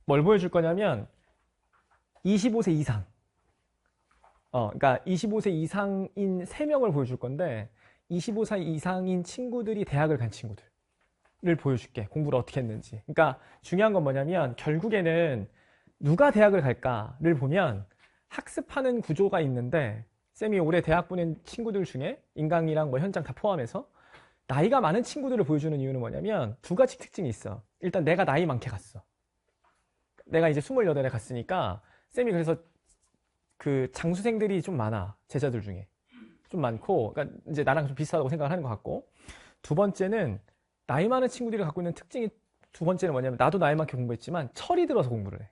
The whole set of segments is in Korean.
뭘 보여줄 거냐면 25세 이상. 그러니까 25세 이상인 3명을 보여줄 건데 25세 이상인 친구들이 대학을 간 친구들을 보여줄게. 공부를 어떻게 했는지. 그러니까 중요한 건 뭐냐면 결국에는 누가 대학을 갈까를 보면 학습하는 구조가 있는데 쌤이 올해 대학 보낸 친구들 중에 인강이랑 뭐 현장 다 포함해서 나이가 많은 친구들을 보여주는 이유는 뭐냐면 두 가지 특징이 있어. 일단 내가 나이 많게 갔어. 내가 이제 28에 갔으니까 쌤이 그래서 그 장수생들이 좀 많아. 제자들 중에. 좀 많고, 그러니까 이제 나랑 좀 비슷하다고 생각을 하는 것 같고. 두 번째는 나이 많은 친구들이 갖고 있는 특징이 두 번째는 뭐냐면 나도 나이 많게 공부했지만 철이 들어서 공부를 해.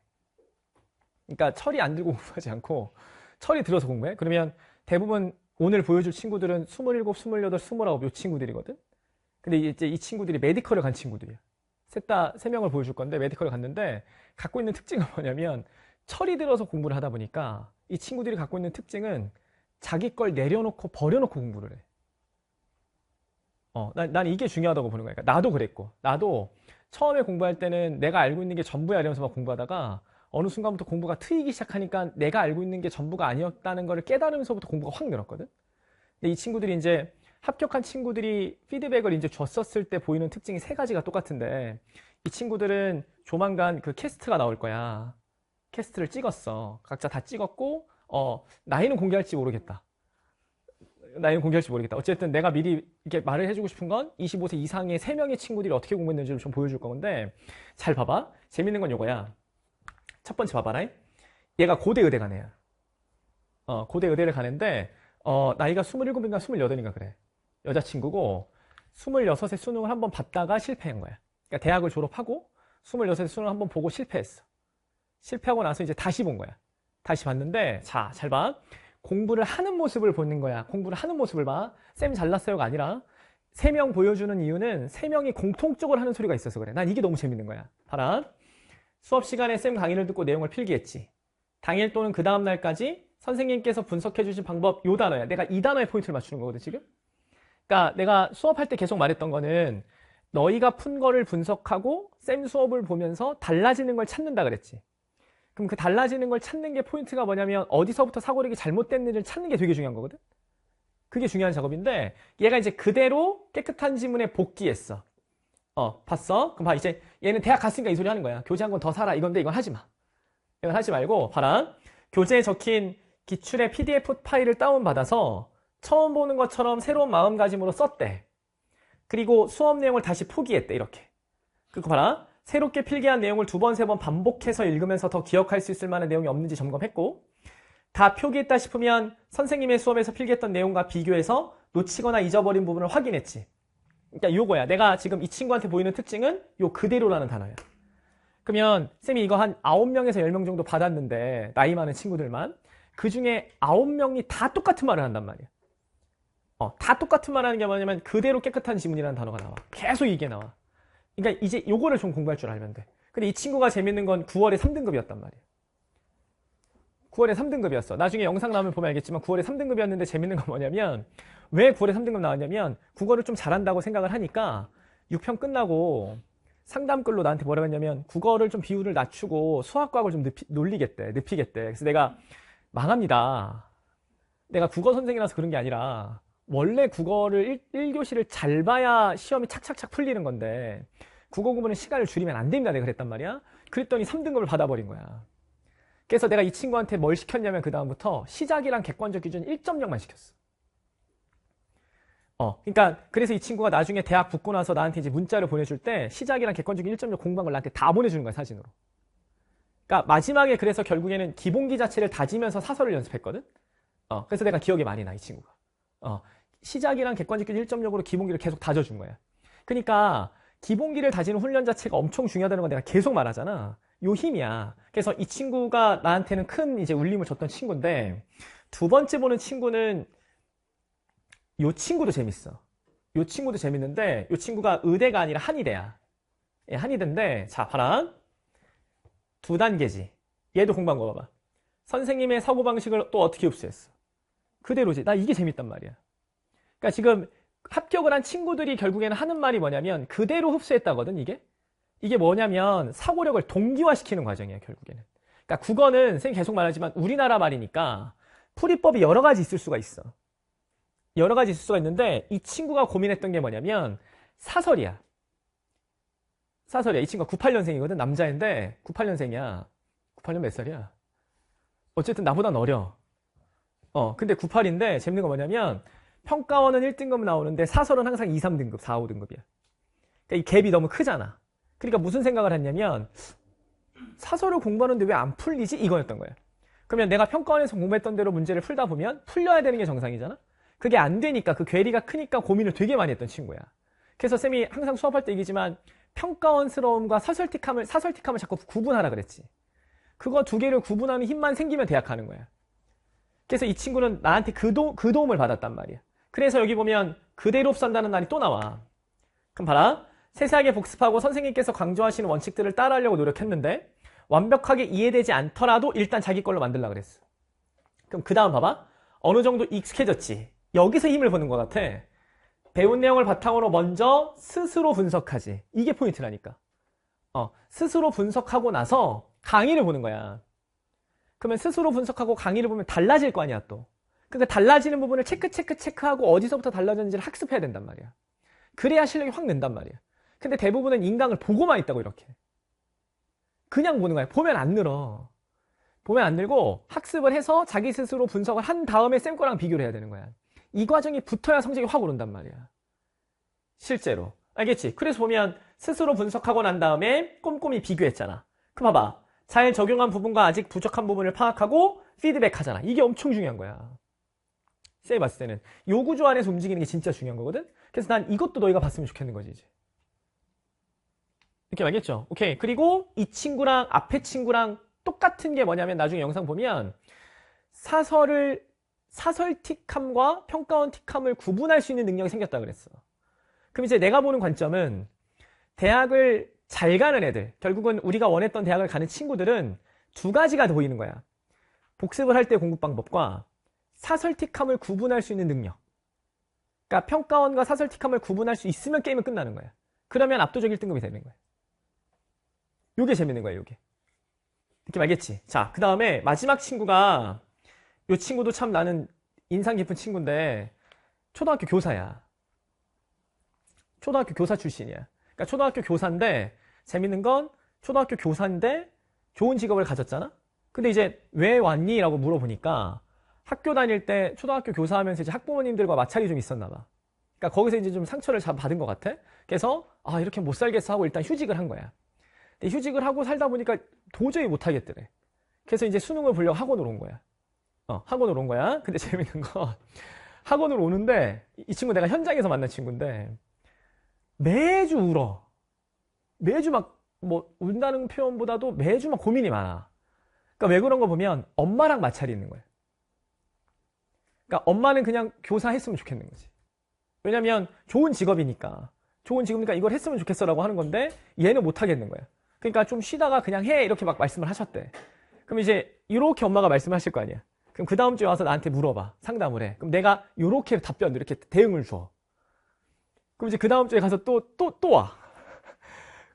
그러니까 철이 안 들고 공부하지 않고 철이 들어서 공부해. 그러면 대부분 오늘 보여줄 친구들은 27, 28, 29 요 친구들이거든. 근데 이제 이 친구들이 메디컬을 간 친구들이야. 세 명을 보여줄 건데 메디컬을 갔는데 갖고 있는 특징은 뭐냐면 철이 들어서 공부를 하다 보니까 이 친구들이 갖고 있는 특징은 자기 걸 내려놓고 버려놓고 공부를 해. 난 이게 중요하다고 보는 거야. 그러니까 나도 그랬고, 나도 처음에 공부할 때는 내가 알고 있는 게 전부야 이러면서 막 공부하다가 어느 순간부터 공부가 트이기 시작하니까 내가 알고 있는 게 전부가 아니었다는 걸 깨달으면서부터 공부가 확 늘었거든. 근데 이 친구들이 이제 합격한 친구들이 피드백을 이제 줬었을 때 보이는 특징이 세 가지가 똑같은데 이 친구들은 조만간 그 캐스트가 나올 거야. 캐스트를 찍었어. 각자 다 찍었고, 나이는 공개할지 모르겠다. 나이는 공개할지 모르겠다. 어쨌든 내가 미리 이렇게 말을 해주고 싶은 건 25세 이상의 3명의 친구들이 어떻게 공부했는지를 좀 보여줄 건데, 잘 봐봐. 재밌는 건 요거야. 첫 번째 봐봐라. 얘가 고대 의대 간 애야. 고대 의대를 가는데, 나이가 27인가 28인가 그래. 여자친구고, 26세 수능을 한번 봤다가 실패한 거야. 그러니까 대학을 졸업하고, 26세 수능을 한번 보고 실패했어. 실패하고 나서 이제 다시 본 거야. 다시 봤는데, 자, 잘 봐. 공부를 하는 모습을 보는 거야. 공부를 하는 모습을 봐. 쌤 잘났어요가 아니라 3명 보여주는 이유는 3명이 공통적으로 하는 소리가 있어서 그래. 난 이게 너무 재밌는 거야. 봐라. 수업 시간에 쌤 강의를 듣고 내용을 필기했지. 당일 또는 그 다음 날까지 선생님께서 분석해 주신 방법 요 단어야. 내가 이 단어에 포인트를 맞추는 거거든 지금. 그러니까 내가 수업할 때 계속 말했던 거는 너희가 푼 거를 분석하고 쌤 수업을 보면서 달라지는 걸 찾는다 그랬지. 그럼 그 달라지는 걸 찾는 게 포인트가 뭐냐면 어디서부터 사고력이 잘못됐는지를 찾는 게 되게 중요한 거거든. 그게 중요한 작업인데 얘가 이제 그대로 깨끗한 지문에 복귀했어. 봤어? 그럼 봐. 이제 얘는 대학 갔으니까 이 소리 하는 거야. 교재 한 권 더 사라 이건데 이건 하지 마. 이건 하지 말고 봐라. 교재에 적힌 기출의 PDF 파일을 다운받아서 처음 보는 것처럼 새로운 마음가짐으로 썼대. 그리고 수업 내용을 다시 포기했대. 이렇게. 그거 봐라. 새롭게 필기한 내용을 2번, 3번 반복해서 읽으면서 더 기억할 수 있을 만한 내용이 없는지 점검했고 다 표기했다 싶으면 선생님의 수업에서 필기했던 내용과 비교해서 놓치거나 잊어버린 부분을 확인했지. 그러니까 요거야. 내가 지금 이 친구한테 보이는 특징은 요 그대로라는 단어야. 그러면 쌤이 이거 한 9명에서 10명 정도 받았는데 나이 많은 친구들만 그 중에 9명이 다 똑같은 말을 한단 말이야. 다 똑같은 말 하는 게 뭐냐면 그대로 깨끗한 지문이라는 단어가 나와. 계속 이게 나와. 그러니까 이제 요거를 좀 공부할 줄 알면 돼. 근데 이 친구가 재밌는 건 9월에 3등급이었단 말이야. 9월에 3등급이었어. 나중에 영상 나오면 보면 알겠지만 9월에 3등급이었는데 재밌는 건 뭐냐면 왜 9월에 3등급 나왔냐면 국어를 좀 잘한다고 생각을 하니까 6편 끝나고 상담글로 나한테 뭐라고 했냐면 국어를 좀 비율을 낮추고 수학과학을 좀 눕히겠대. 그래서 내가 망합니다. 내가 국어 선생이라서 그런 게 아니라 원래 국어를 1교시를 잘 봐야 시험이 착착착 풀리는 건데 국어 공부는 시간을 줄이면 안 됩니다. 내가 그랬단 말이야. 그랬더니 3등급을 받아버린 거야. 그래서 내가 이 친구한테 뭘 시켰냐면 그 다음부터 시작이랑 객관적 기준 1.0만 시켰어. 그러니까 그래서 이 친구가 나중에 대학 붙고 나서 나한테 이제 문자를 보내줄 때 시작이랑 객관적 1.0 공부한 걸 나한테 다 보내주는 거야, 사진으로. 그러니까 마지막에 그래서 결국에는 기본기 자체를 다지면서 사설을 연습했거든. 그래서 내가 기억이 많이 나, 이 친구가. 시작이랑 객관적 기준 1.0으로 기본기를 계속 다져준 거야. 그러니까 기본기를 다지는 훈련 자체가 엄청 중요하다는 건 내가 계속 말하잖아. 요 힘이야. 그래서 이 친구가 나한테는 큰 이제 울림을 줬던 친구인데 두 번째 보는 친구는 요 친구도 재밌어. 요 친구도 재밌는데 요 친구가 의대가 아니라 한의대야. 예, 한의대인데 자 봐라. 2단계지. 얘도 공부한 거 봐봐. 선생님의 사고방식을 또 어떻게 흡수했어? 그대로지. 나 이게 재밌단 말이야. 그러니까 지금 합격을 한 친구들이 결국에는 하는 말이 뭐냐면 그대로 흡수했다거든 이게. 이게 뭐냐면 사고력을 동기화시키는 과정이에요, 결국에는. 그러니까 국어는 선생님 계속 말하지만 우리나라 말이니까 풀이법이 여러 가지 있을 수가 있어. 여러 가지 있을 수가 있는데 이 친구가 고민했던 게 뭐냐면 사설이야. 사설이야. 이 친구가 98년생이거든. 남자인데 98년생이야. 98년 몇 살이야? 어쨌든 나보단 어려. 근데 98인데 재밌는 거 뭐냐면 평가원은 1등급 나오는데 사설은 항상 2, 3등급, 4, 5등급이야. 그러니까 이 갭이 너무 크잖아. 그러니까 무슨 생각을 했냐면 사설을 공부하는데 왜 안 풀리지? 이거였던 거야. 그러면 내가 평가원에서 공부했던 대로 문제를 풀다 보면 풀려야 되는 게 정상이잖아? 그게 안 되니까 그 괴리가 크니까 고민을 되게 많이 했던 친구야. 그래서 쌤이 항상 수업할 때 얘기지만 평가원스러움과 사설틱함을 자꾸 구분하라 그랬지. 그거 두 개를 구분하는 힘만 생기면 대학 가는 거야. 그래서 이 친구는 나한테 그 도움을 받았단 말이야. 그래서 여기 보면 그대로 흡수한다는 날이 또 나와. 그럼 봐라. 세세하게 복습하고 선생님께서 강조하시는 원칙들을 따라하려고 노력했는데 완벽하게 이해되지 않더라도 일단 자기 걸로 만들려고 그랬어. 그럼 그 다음 봐봐. 어느 정도 익숙해졌지. 여기서 힘을 보는 것 같아. 배운 내용을 바탕으로 먼저 스스로 분석하지. 이게 포인트라니까. 스스로 분석하고 나서 강의를 보는 거야. 그러면 스스로 분석하고 강의를 보면 달라질 거 아니야 또. 그러니까 달라지는 부분을 체크하고 어디서부터 달라졌는지를 학습해야 된단 말이야. 그래야 실력이 확 는단 말이야. 근데 대부분은 인강을 보고만 있다고 이렇게. 그냥 보는 거야. 보면 안 늘어. 보면 안 늘고 학습을 해서 자기 스스로 분석을 한 다음에 쌤 거랑 비교를 해야 되는 거야. 이 과정이 붙어야 성적이 확 오른단 말이야. 실제로. 알겠지? 그래서 보면 스스로 분석하고 난 다음에 꼼꼼히 비교했잖아. 그럼 봐봐. 잘 적용한 부분과 아직 부족한 부분을 파악하고 피드백 하잖아. 이게 엄청 중요한 거야. 쌤이 봤을 때는 요 구조 안에서 움직이는 게 진짜 중요한 거거든. 그래서 난 이것도 너희가 봤으면 좋겠는 거지 이제. 이렇게 알겠죠? 오케이. 그리고 이 친구랑 앞에 친구랑 똑같은 게 뭐냐면 나중에 영상 보면 사설틱함과 평가원틱함을 구분할 수 있는 능력이 생겼다 그랬어. 그럼 이제 내가 보는 관점은 대학을 잘 가는 애들, 결국은 우리가 원했던 대학을 가는 친구들은 두 가지가 보이는 거야. 복습을 할 때 공부 방법과 사설틱함을 구분할 수 있는 능력. 그러니까 평가원과 사설틱함을 구분할 수 있으면 게임은 끝나는 거야. 그러면 압도적 1등급이 되는 거야. 요게 재밌는 거야, 요게. 느낌 알겠지? 자, 그 다음에 마지막 친구가 요 친구도 참 나는 인상 깊은 친구인데 초등학교 교사야. 초등학교 교사 출신이야. 그러니까 초등학교 교사인데 재밌는 건 초등학교 교사인데 좋은 직업을 가졌잖아? 근데 이제 왜 왔니? 라고 물어보니까 학교 다닐 때 초등학교 교사하면서 이제 학부모님들과 마찰이 좀 있었나 봐. 그러니까 거기서 이제 좀 상처를 받은 것 같아. 그래서 이렇게 못 살겠어 하고 일단 휴직을 한 거야. 근데 휴직을 하고 살다 보니까 도저히 못 하겠더래. 그래서 이제 수능을 보려고 학원으로 온 거야. 학원으로 온 거야. 근데 재밌는 거 학원으로 오는데 이 친구 내가 현장에서 만난 친구인데 매주 울어. 매주 막 뭐 운다는 표현보다도 매주 막 고민이 많아. 그러니까 왜 그런 거 보면 엄마랑 마찰이 있는 거야. 그러니까 엄마는 그냥 교사 했으면 좋겠는 거지. 왜냐면 좋은 직업이니까 이걸 했으면 좋겠어라고 하는 건데 얘는 못 하겠는 거야. 그러니까 좀 쉬다가 그냥 해 이렇게 막 말씀을 하셨대. 그럼 이제 이렇게 엄마가 말씀하실 거 아니야. 그럼 그 다음 주에 와서 나한테 물어봐. 상담을 해. 그럼 내가 이렇게 답변 이렇게 대응을 줘. 그럼 이제 그 다음 주에 가서 또 와.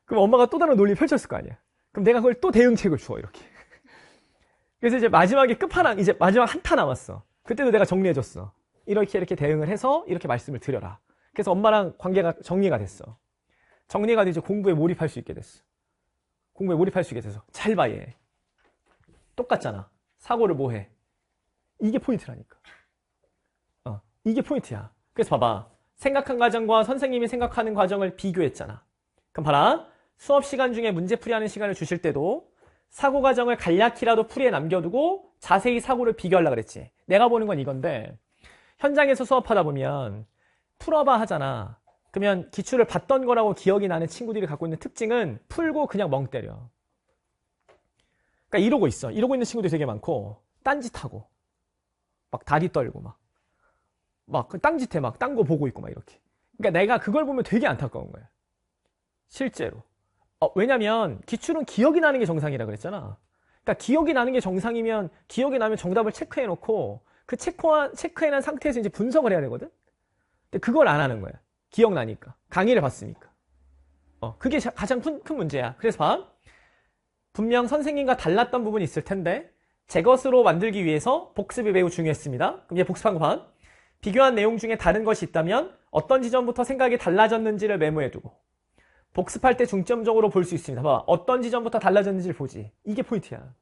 그럼 엄마가 또 다른 논리 펼쳤을 거 아니야. 그럼 내가 그걸 또 대응책을 줘 이렇게. 그래서 이제 마지막에 끝판왕 이제 마지막 한타 남았어. 그때도 내가 정리해줬어. 이렇게 대응을 해서 이렇게 말씀을 드려라. 그래서 엄마랑 관계가 정리가 됐어. 정리가 돼서 공부에 몰입할 수 있게 됐어. 공부에 몰입할 수 있게 돼서 잘 봐 얘. 똑같잖아. 사고를 뭐 해? 이게 포인트라니까. 이게 포인트야. 그래서 봐봐. 생각한 과정과 선생님이 생각하는 과정을 비교했잖아. 그럼 봐라. 수업 시간 중에 문제 풀이하는 시간을 주실 때도 사고 과정을 간략히라도 풀이에 남겨두고 자세히 사고를 비교하려고 그랬지. 내가 보는 건 이건데 현장에서 수업하다 보면 풀어봐 하잖아. 그러면 기출을 봤던 거라고 기억이 나는 친구들이 갖고 있는 특징은 풀고 그냥 멍 때려. 그러니까 이러고 있어. 이러고 있는 친구들이 되게 많고 딴짓하고 막 다리 떨고 막 딴짓해 막 딴 거 보고 있고 막 이렇게. 그러니까 내가 그걸 보면 되게 안타까운 거야. 실제로. 왜냐면 기출은 기억이 나는 게 정상이라 그랬잖아. 그러니까 기억이 나는 게 정상이면 기억이 나면 정답을 체크해 놓고 그 체크해놓은 상태에서 이제 분석을 해야 되거든. 근데 그걸 안 하는 거야. 기억나니까. 강의를 봤으니까. 그게 가장 큰 문제야. 그래서 봐. 분명 선생님과 달랐던 부분이 있을 텐데 제 것으로 만들기 위해서 복습이 매우 중요했습니다. 그럼 얘 복습한 거 봐. 비교한 내용 중에 다른 것이 있다면 어떤 지점부터 생각이 달라졌는지를 메모해두고 복습할 때 중점적으로 볼 수 있습니다. 봐. 어떤 지점부터 달라졌는지를 보지. 이게 포인트야.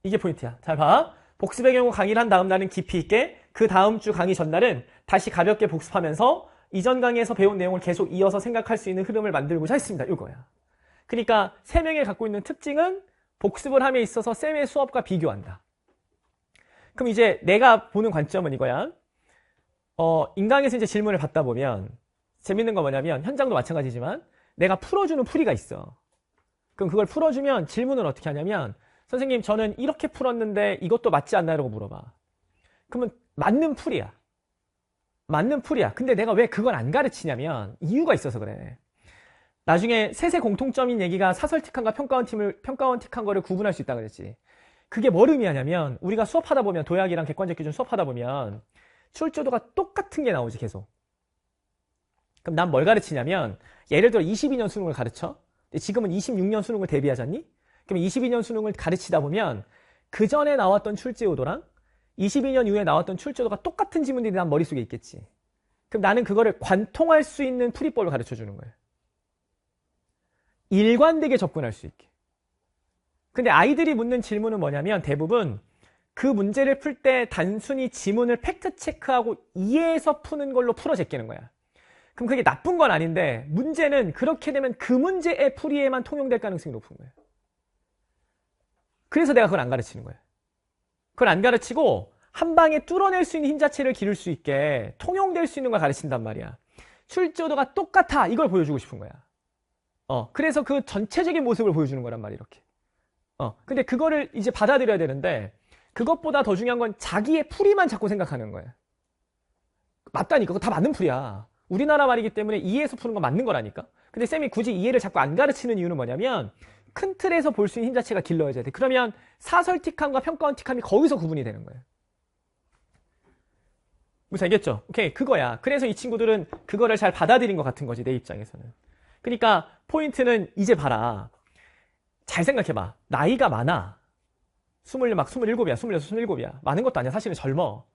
이게 포인트야. 잘 봐. 복습의 경우 강의를 한 다음 날은 깊이 있게, 그 다음 주 강의 전날은 다시 가볍게 복습하면서 이전 강의에서 배운 내용을 계속 이어서 생각할 수 있는 흐름을 만들고자 했습니다. 이거야. 그러니까 세 명이 갖고 있는 특징은 복습을 함에 있어서 쌤의 수업과 비교한다. 그럼 이제 내가 보는 관점은 이거야. 인강에서 이제 질문을 받다 보면 재밌는 건 뭐냐면 현장도 마찬가지지만 내가 풀어주는 풀이가 있어. 그럼 그걸 풀어주면 질문을 어떻게 하냐면 선생님 저는 이렇게 풀었는데 이것도 맞지 않나요? 라고 물어봐. 그러면 맞는 풀이야. 맞는 풀이야. 근데 내가 왜 그걸 안 가르치냐면 이유가 있어서 그래. 나중에 셋의 공통점인 얘기가 사설틱함과 평가원틱한 거를 구분할 수 있다고 그랬지. 그게 뭘 의미하냐면 우리가 수업하다 보면 도약이랑 객관적 기준 수업하다 보면 출제도가 똑같은 게 나오지 계속. 그럼 난 뭘 가르치냐면 예를 들어 22년 수능을 가르쳐. 지금은 26년 수능을 대비하잖니? 그럼 22년 수능을 가르치다 보면 그 전에 나왔던 출제도랑 22년 이후에 나왔던 출제도가 똑같은 지문들이 난 머릿속에 있겠지. 그럼 나는 그거를 관통할 수 있는 풀이법을 가르쳐 주는 거예요. 일관되게 접근할 수 있게. 근데 아이들이 묻는 질문은 뭐냐면 대부분 그 문제를 풀 때 단순히 지문을 팩트 체크하고 이해해서 푸는 걸로 풀어 제끼는 거야. 그럼 그게 나쁜 건 아닌데 문제는 그렇게 되면 그 문제의 풀이에만 통용될 가능성이 높은 거예요. 그래서 내가 그걸 안 가르치는 거예요. 그걸 안 가르치고 한 방에 뚫어낼 수 있는 힘 자체를 기를 수 있게 통용될 수 있는 걸 가르친단 말이야. 출제도가 똑같아. 이걸 보여주고 싶은 거야. 그래서 그 전체적인 모습을 보여주는 거란 말이야, 이렇게. 근데 그거를 이제 받아들여야 되는데 그것보다 더 중요한 건 자기의 풀이만 자꾸 생각하는 거예요. 맞다니까. 그거 다 맞는 풀이야. 우리나라 말이기 때문에 이해해서 푸는 건 맞는 거라니까. 근데 쌤이 굳이 이해를 자꾸 안 가르치는 이유는 뭐냐면 큰 틀에서 볼 수 있는 힘 자체가 길러져야 돼. 그러면 사설틱함과 평가원틱함이 거기서 구분이 되는 거예요. 무슨 알겠죠? 오케이, 그거야. 그래서 이 친구들은 그거를 잘 받아들인 것 같은 거지, 내 입장에서는. 그러니까 포인트는 이제 봐라. 잘 생각해봐. 나이가 많아. 27이야, 26, 27이야. 많은 것도 아니야. 사실은 젊어.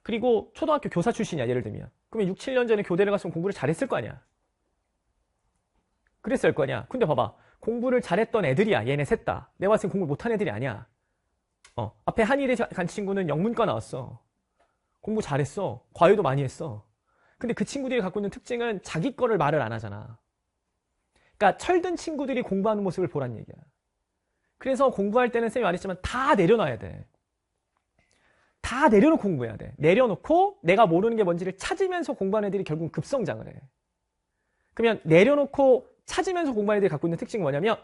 그리고 초등학교 교사 출신이야, 예를 들면. 그러면 6, 7년 전에 교대를 갔으면 공부를 잘했을 거 아니야. 그랬을 거 아니야. 근데 봐봐. 공부를 잘했던 애들이야. 얘네 셋 다. 내가 봤을 때 공부 못한 애들이 아니야. 앞에 한일에 간 친구는 영문과 나왔어. 공부 잘했어. 과외도 많이 했어. 근데 그 친구들이 갖고 있는 특징은 자기 거를 말을 안 하잖아. 그러니까 철든 친구들이 공부하는 모습을 보란 얘기야. 그래서 공부할 때는 쌤이 말했지만 다 내려놔야 돼. 다 내려놓고 공부해야 돼. 내려놓고 내가 모르는 게 뭔지를 찾으면서 공부하는 애들이 결국 급성장을 해. 그러면 내려놓고 찾으면서 공부하는 애들이 갖고 있는 특징이 뭐냐면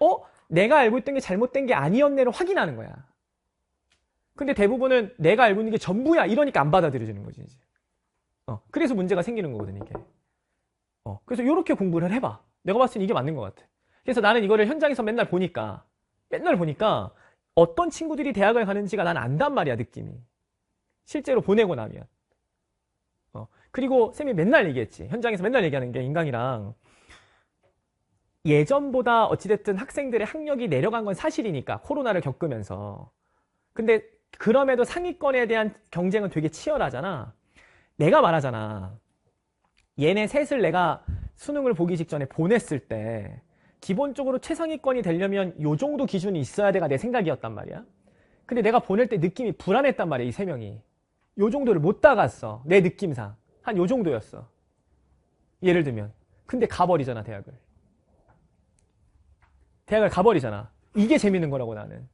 내가 알고 있던 게 잘못된 게 아니었네를 확인하는 거야. 근데 대부분은 내가 알고 있는 게 전부야. 이러니까 안 받아들여지는 거지, 이제. 그래서 문제가 생기는 거거든, 이게. 그래서 이렇게 공부를 해봐. 내가 봤을 때 이게 맞는 것 같아. 그래서 나는 이거를 현장에서 맨날 보니까 어떤 친구들이 대학을 가는지가 난 안단 말이야, 느낌이. 실제로 보내고 나면. 그리고 쌤이 맨날 얘기했지. 현장에서 맨날 얘기하는 게 인강이랑 예전보다 어찌됐든 학생들의 학력이 내려간 건 사실이니까, 코로나를 겪으면서. 근데 그럼에도 상위권에 대한 경쟁은 되게 치열하잖아. 내가 말하잖아. 얘네 셋을 내가 수능을 보기 직전에 보냈을 때 기본적으로 최상위권이 되려면 요 정도 기준이 있어야 돼가 내 생각이었단 말이야. 근데 내가 보낼 때 느낌이 불안했단 말이야, 이 세 명이. 요 정도를 못 다갔어. 내 느낌상. 한 요 정도였어. 예를 들면. 근데 가버리잖아, 대학을. 대학을 가버리잖아. 이게 재밌는 거라고, 나는.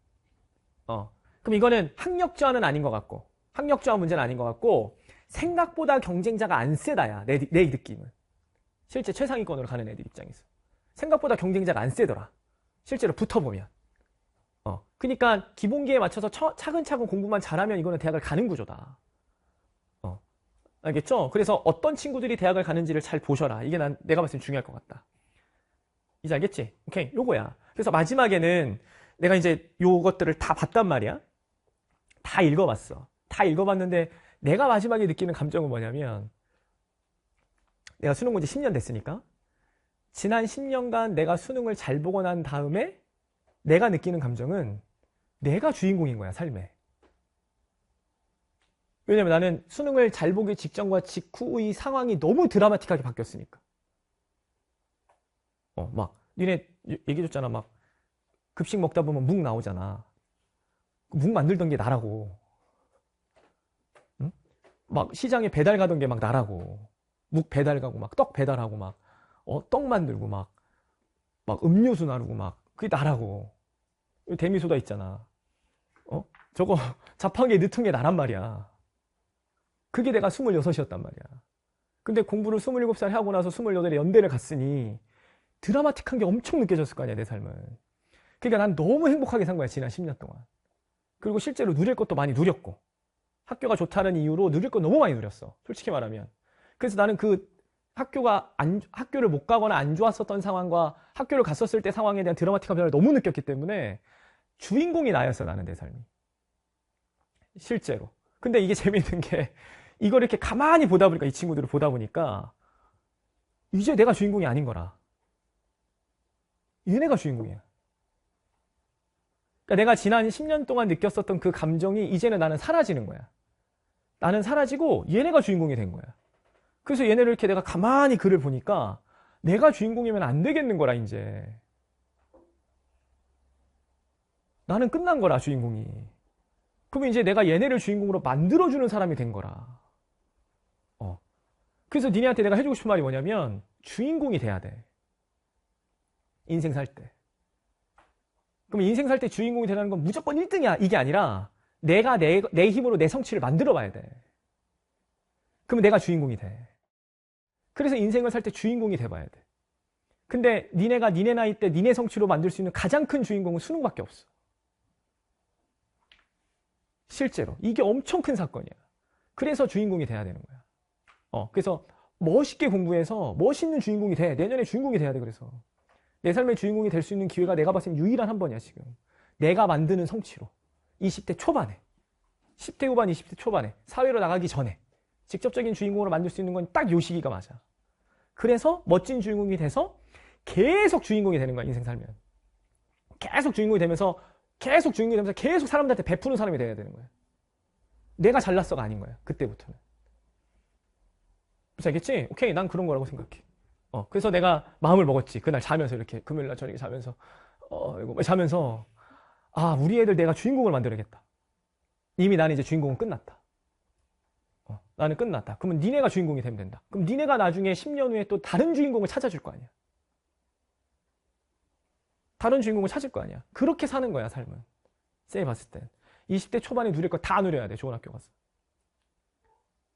그럼 이거는 학력 저하는 아닌 것 같고, 학력 저하 문제는 아닌 것 같고, 생각보다 경쟁자가 안 세다야, 내 느낌은. 실제 최상위권으로 가는 애들 입장에서. 생각보다 경쟁자가 안 세더라. 실제로 붙어보면. 그러니까 기본기에 맞춰서 차근차근 공부만 잘하면 이거는 대학을 가는 구조다. 알겠죠? 그래서 어떤 친구들이 대학을 가는지를 잘 보셔라. 이게 내가 봤을 때 중요할 것 같다. 이제 알겠지? 오케이, 요거야. 그래서 마지막에는 내가 이제 요것들을 다 봤단 말이야. 다 읽어봤어. 다 읽어봤는데 내가 마지막에 느끼는 감정은 뭐냐면, 내가 수능 본 지 10년 됐으니까 지난 10년간 내가 수능을 잘 보고 난 다음에 내가 느끼는 감정은 내가 주인공인 거야, 삶에. 왜냐면 나는 수능을 잘 보기 직전과 직후의 상황이 너무 드라마틱하게 바뀌었으니까. 막 니네 얘기해줬잖아. 막 급식 먹다 보면 묵 나오잖아. 묵 만들던 게 나라고. 응? 막 시장에 배달 가던 게 막 나라고. 묵 배달 가고 막 떡 배달하고 막 떡 만들고 막 음료수 나르고 막 그게 나라고. 데미소다 있잖아. 저거 자판기에 넣던 게 나란 말이야. 그게 내가 26이었단 말이야. 근데 공부를 27살에 하고 나서 28에 연대를 갔으니 드라마틱한 게 엄청 느껴졌을 거 아니야, 내 삶은. 그러니까 난 너무 행복하게 산 거야, 지난 10년 동안. 그리고 실제로 누릴 것도 많이 누렸고, 학교가 좋다는 이유로 누릴 거 너무 많이 누렸어, 솔직히 말하면. 그래서 나는 그 학교를 못 가거나 안 좋았었던 상황과 학교를 갔었을 때 상황에 대한 드라마틱한 변화를 너무 느꼈기 때문에 주인공이 나였어, 나는 내 삶이. 실제로. 근데 이게 재밌는 게 이걸 이렇게 가만히 보다 보니까, 이 친구들을 보다 보니까 이제 내가 주인공이 아닌 거라. 얘네가 주인공이야. 그러니까 내가 지난 10년 동안 느꼈었던 그 감정이 이제는 나는 사라지는 거야. 나는 사라지고 얘네가 주인공이 된 거야. 그래서 얘네를 이렇게 내가 가만히 글을 보니까 내가 주인공이면 안 되겠는 거라, 이제. 나는 끝난 거라, 주인공이. 그러면 이제 내가 얘네를 주인공으로 만들어주는 사람이 된 거라. 그래서 니네한테 내가 해주고 싶은 말이 뭐냐면 주인공이 돼야 돼. 인생 살 때. 그럼 인생 살 때 주인공이 되라는 건 무조건 1등이야. 이게 아니라 내가 내 힘으로 내 성취를 만들어 봐야 돼. 그러면 내가 주인공이 돼. 그래서 인생을 살 때 주인공이 돼 봐야 돼. 근데 니네가 니네 나이 때 니네 성취로 만들 수 있는 가장 큰 주인공은 수능밖에 없어. 실제로. 이게 엄청 큰 사건이야. 그래서 주인공이 돼야 되는 거야. 그래서 멋있게 공부해서 멋있는 주인공이 돼. 내년에 주인공이 돼야 돼, 그래서. 내 삶의 주인공이 될 수 있는 기회가 내가 봤을 때 유일한 한 번이야, 지금. 내가 만드는 성취로. 20대 초반에. 10대 후반, 20대 초반에. 사회로 나가기 전에. 직접적인 주인공으로 만들 수 있는 건 딱 요 시기가 맞아. 그래서 멋진 주인공이 돼서 계속 주인공이 되는 거야, 인생 살면. 계속 주인공이 되면서 계속 사람들한테 베푸는 사람이 돼야 되는 거야. 내가 잘났어가 아닌 거야, 그때부터는. 무슨 알겠지? 오케이, 난 그런 거라고 생각해. 그래서 내가 마음을 먹었지. 그날 자면서 이렇게 금요일날 저녁에 자면서 우리 애들 내가 주인공을 만들어야겠다. 이미 나는 이제 주인공은 끝났다. 나는 끝났다. 그러면 니네가 주인공이 되면 된다. 그럼 니네가 나중에 10년 후에 또 다른 주인공을 찾아줄 거 아니야. 다른 주인공을 찾을 거 아니야. 그렇게 사는 거야, 삶은. 쌤이 봤을 땐. 20대 초반에 누릴 거 다 누려야 돼, 좋은 학교 가서.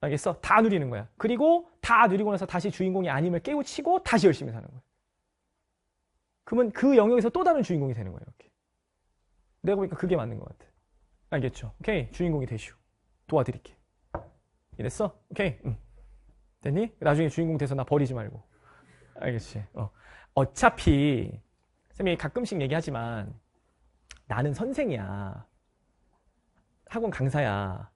알겠어? 다 누리는 거야. 그리고 다 누리고 나서 다시 주인공이 아님을 깨우치고 다시 열심히 사는 거야. 그러면 그 영역에서 또 다른 주인공이 되는 거야, 이렇게. 내가 보니까 그게 맞는 것 같아. 알겠죠? 오케이, 주인공이 되시오. 도와드릴게. 이랬어? 오케이. 됐니? 나중에 주인공 돼서 나 버리지 말고. 알겠지? 어차피 쌤이 가끔씩 얘기하지만 나는 선생이야. 학원 강사야.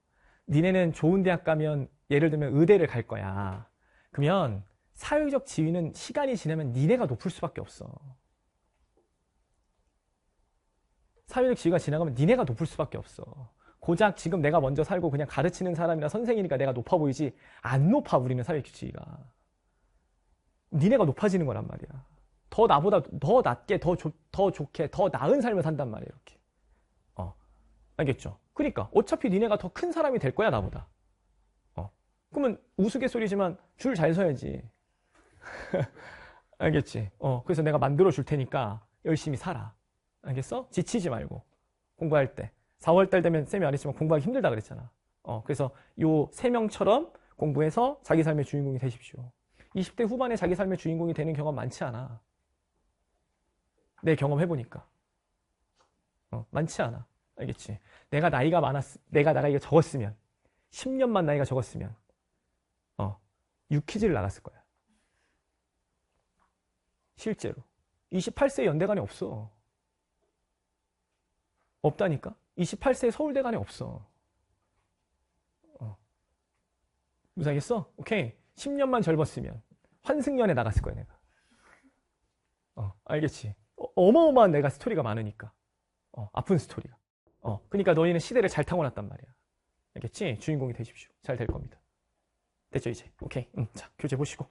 니네는 좋은 대학 가면 예를 들면 의대를 갈 거야. 그러면 사회적 지위는 시간이 지나면 니네가 높을 수밖에 없어. 사회적 지위가 지나가면 니네가 높을 수밖에 없어. 고작 지금 내가 먼저 살고 그냥 가르치는 사람이나 선생이니까 내가 높아 보이지 안 높아, 우리는 사회적 지위가. 니네가 높아지는 거란 말이야. 더 나보다 더 낫게, 더 좋게, 더 나은 삶을 산단 말이야, 이렇게. 알겠죠? 그러니까 어차피 니네가 더 큰 사람이 될 거야, 나보다. 그러면 우스갯소리지만 줄 잘 서야지. 알겠지? 그래서 내가 만들어 줄 테니까 열심히 살아. 알겠어? 지치지 말고. 공부할 때. 4월달 되면 쌤이 말했지만 공부하기 힘들다 그랬잖아. 그래서 요 3명처럼 공부해서 자기 삶의 주인공이 되십시오. 20대 후반에 자기 삶의 주인공이 되는 경험 많지 않아. 내 경험해보니까. 많지 않아. 알겠지? 내가 나이가 적었으면, 10년만 나이가 적었으면, 유퀴즈를 나갔을 거야. 실제로. 28세 연대간에 없어. 없다니까? 28세 서울대간에 없어. 무슨 알겠어? 오케이. 10년만 젊었으면 환승연에 나갔을 거야, 내가. 알겠지? 어마어마한 내가 스토리가 많으니까. 아픈 스토리가. 그러니까 너희는 시대를 잘 타고났단 말이야. 알겠지? 주인공이 되십시오. 잘 될 겁니다. 됐죠, 이제? 오케이. 자, 교재 보시고.